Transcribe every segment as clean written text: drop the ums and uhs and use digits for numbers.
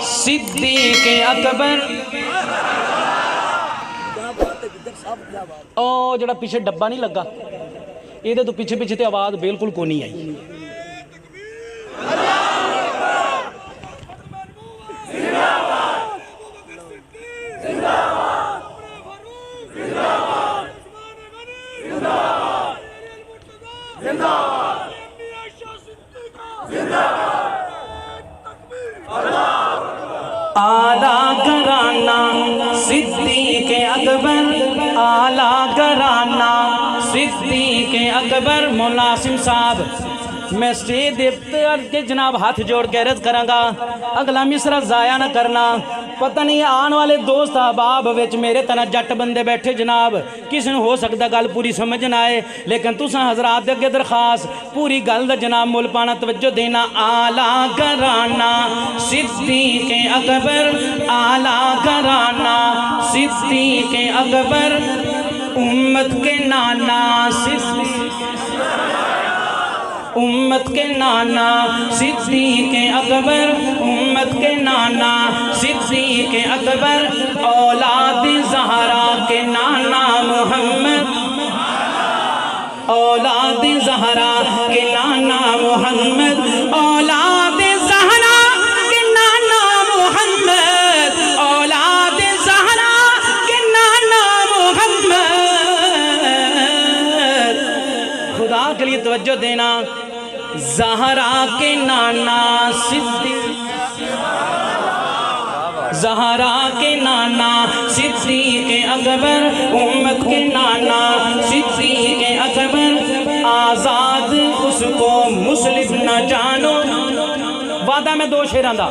सिद्दीक़ अकबर ओ जड़ा पिछे डब्बा नहीं लगा ये तो पिछे पिछे तो आवाज़ बिल्कुल को नहीं आई। आला घराना सिद्दीक़ अकबर, आला घराना सिद्दीक़ अकबर। मौला आसिम साहब मैं स्टेज के जनाब हाथ जोड़ के अर्ज करांगा, अगला मिसरा ज़ाया ना करना। पता नहीं आने वाले दोस्त अहबाब विच मेरे तरह जट बंदे बैठे जनाब, किसी ने हो सकता गल पूरी समझ ना आए, लेकिन तुसा हजरात अगे दरखास्त पूरी गल दा जनाब मुल पाना, तवज्जो देना। आला घराना सिद्दीक़ अकबर, आला घराना सिद्दीक़ अकबर, उम्मत के नाना उम्मत के नाना सिद्दीक़ अकबर, उम्मत के नाना सिद्दीक़ अकबर। औलाद ज़हरा के नाना मोहम्मद, औलाद ज़हरा के नाना मोहम्मद, औलाद ज़हरा के नाना मोहम्मद, औलाद ज़हरा के नाना मोहम्मद। खुदा के लिए तवज्जो देना। ज़हरा के नाना सिद्दीक़, ज़हरा के नाना सिद्दीक़ अकबर, उम्मत के नाना सिद्दीक़ अकबर। आज़ाद उसको मुस्लिम न जानो, वादा में दो शेरां दा।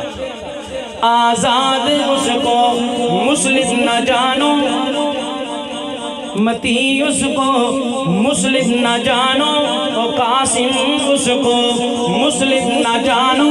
आज़ाद उसको मुस्लिम न जानो, मती उसको मुस्लिम न जानो, कासिम उसको मुस्लिम न जानो।